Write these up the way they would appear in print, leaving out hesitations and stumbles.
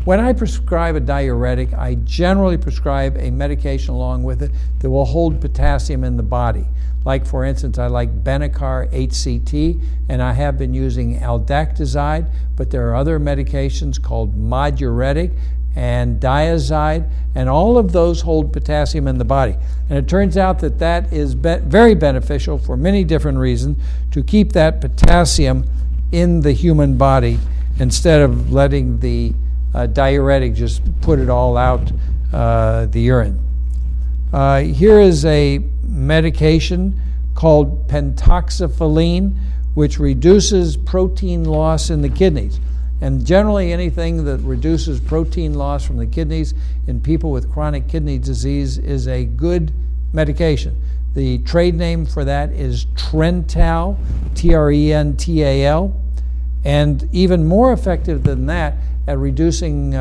When I prescribe a diuretic, I generally prescribe a medication along with it that will hold potassium in the body. Like, for instance, I like Benicar HCT, and I have been using aldactazide, but there are other medications called Moduretic and Diazide, and all of those hold potassium in the body. And it turns out that that is very beneficial for many different reasons to keep that potassium in the human body instead of letting the diuretic just put it all out the urine. Here is a medication called pentoxifylline, which reduces protein loss in the kidneys. And generally anything that reduces protein loss from the kidneys in people with chronic kidney disease is a good medication. The trade name for that is Trental, Trental. And even more effective than that at reducing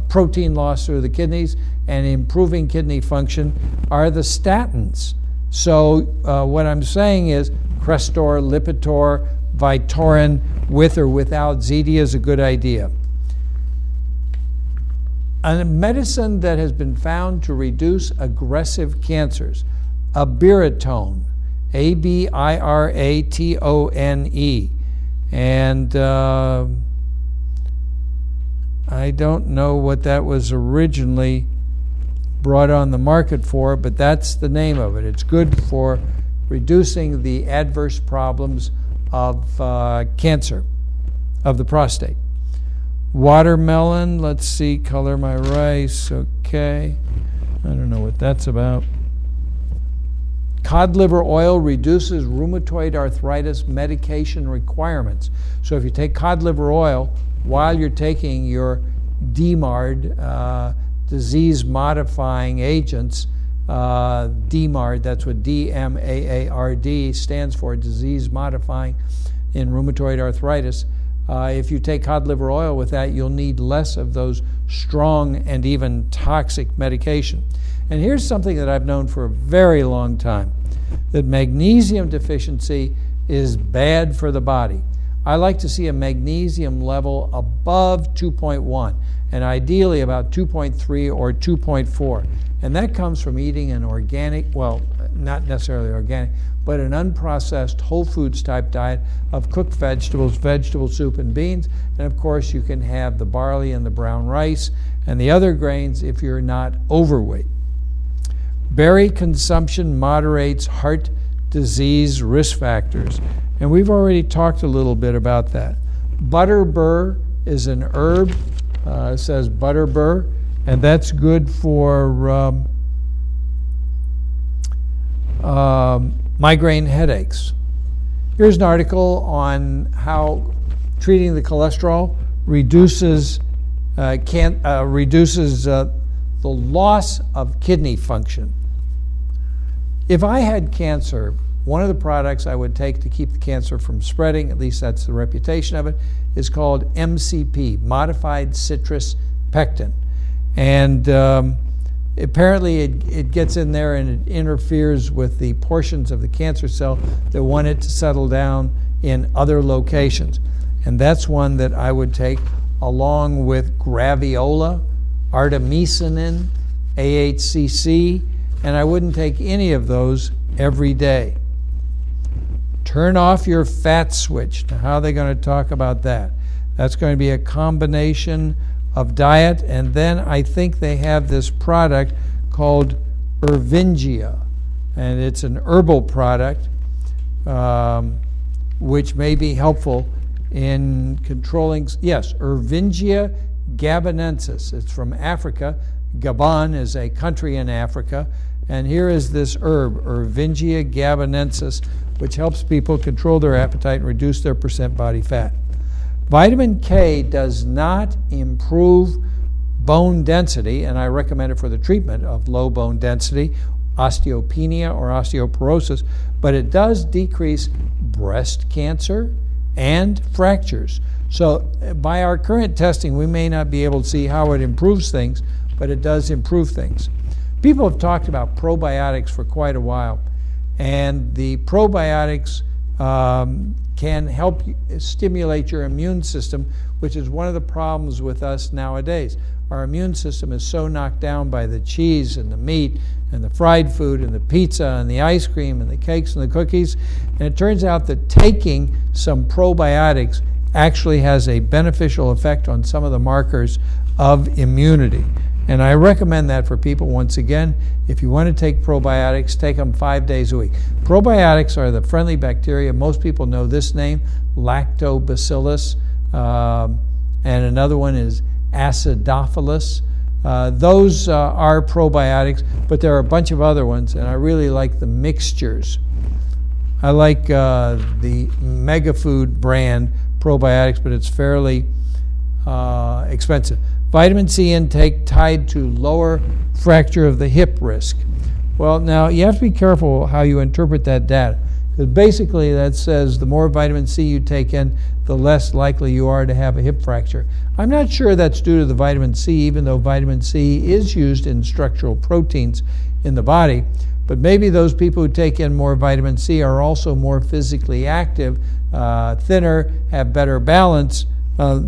protein loss through the kidneys and improving kidney function are the statins. So what I'm saying is Crestor, Lipitor, Vytorin, with or without Zetia is a good idea. A medicine that has been found to reduce aggressive cancers, Abiratone, Abiratone. And I don't know what that was originally brought on the market for, but that's the name of it. It's good for reducing the adverse problems of cancer of the prostate. Watermelon, let's see, color my rice, okay. I don't know what that's about. Cod liver oil reduces rheumatoid arthritis medication requirements. So if you take cod liver oil while you're taking your DMARD, disease-modifying agents, DMARD, that's what DMAARD stands for, disease-modifying in rheumatoid arthritis. If you take cod liver oil with that, you'll need less of those strong and even toxic medication. And here's something that I've known for a very long time, that magnesium deficiency is bad for the body. I like to see a magnesium level above 2.1, and ideally about 2.3 or 2.4. And that comes from eating an organic, well, not necessarily organic, but an unprocessed whole foods type diet of cooked vegetables, vegetable soup and beans. And of course you can have the barley and the brown rice and the other grains if you're not overweight. Berry consumption moderates heart disease risk factors. And we've already talked a little bit about that. Butterbur is an herb. It says butterbur, and that's good for migraine headaches. Here's an article on how treating the cholesterol reduces the loss of kidney function. If I had cancer, one of the products I would take to keep the cancer from spreading, at least that's the reputation of it, is called MCP, modified citrus pectin. And apparently it gets in there and it interferes with the portions of the cancer cell that want it to settle down in other locations. And that's one that I would take along with graviola, artemisinin, AHCC, and I wouldn't take any of those every day. Turn off your fat switch. Now, how are they going to talk about that? That's going to be a combination of diet, and then I think they have this product called Ervingia, and it's an herbal product which may be helpful in controlling, yes, Ervingia gabonensis. It's from Africa. Gabon is a country in Africa, and here is this herb, Ervingia gabonensis, which helps people control their appetite and reduce their percent body fat. Vitamin K does not improve bone density, and I recommend it for the treatment of low bone density, osteopenia or osteoporosis, but it does decrease breast cancer and fractures. So by our current testing, we may not be able to see how it improves things, but it does improve things. People have talked about probiotics for quite a while, and the probiotics can help stimulate your immune system, which is one of the problems with us nowadays. Our immune system is so knocked down by the cheese and the meat and the fried food and the pizza and the ice cream and the cakes and the cookies. And it turns out that taking some probiotics actually has a beneficial effect on some of the markers of immunity. And I recommend that for people. Once again, if you want to take probiotics, take them 5 days a week. Probiotics are the friendly bacteria. Most people know this name, lactobacillus, and another one is acidophilus. Those are probiotics, but there are a bunch of other ones, and I really like the mixtures. I like the Megafood brand probiotics, but it's fairly expensive. Vitamin C intake tied to lower fracture of the hip risk. Well, now you have to be careful how you interpret that data, because basically that says the more vitamin C you take in, the less likely you are to have a hip fracture. I'm not sure that's due to the vitamin C, even though vitamin C is used in structural proteins in the body. But maybe those people who take in more vitamin C are also more physically active, thinner, have better balance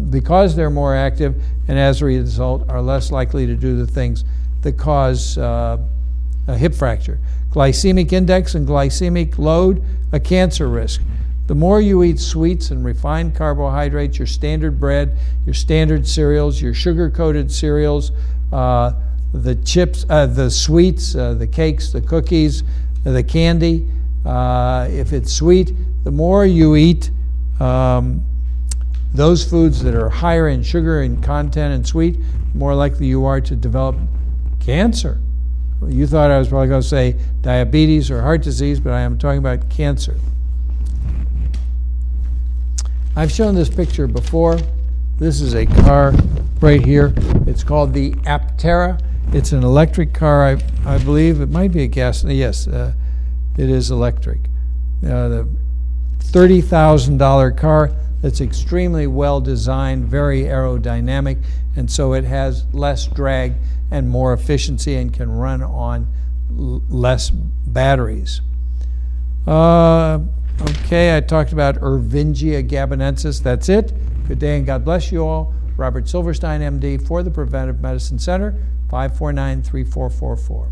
because they're more active, and as a result are less likely to do the things that cause a hip fracture. Glycemic index and glycemic load, a cancer risk. The more you eat sweets and refined carbohydrates, your standard bread, your standard cereals, your sugar-coated cereals, the chips, the sweets, the cakes, the cookies, the candy, if it's sweet, the more you eat those foods that are higher in sugar and content and sweet, the more likely you are to develop cancer. You thought I was probably going to say diabetes or heart disease, but I am talking about cancer. I've shown this picture before. This is a car right here. It's called the Aptera. It's an electric car, I believe. It might be a gas. Yes, it is electric. The $30,000 car that's extremely well designed, very aerodynamic, and so it has less drag and more efficiency and can run on less batteries. Okay, I talked about Ervingia gabonensis. That's it. Good day and God bless you all. Robert Silverstein, MD, for the Preventive Medicine Center, 549-3444.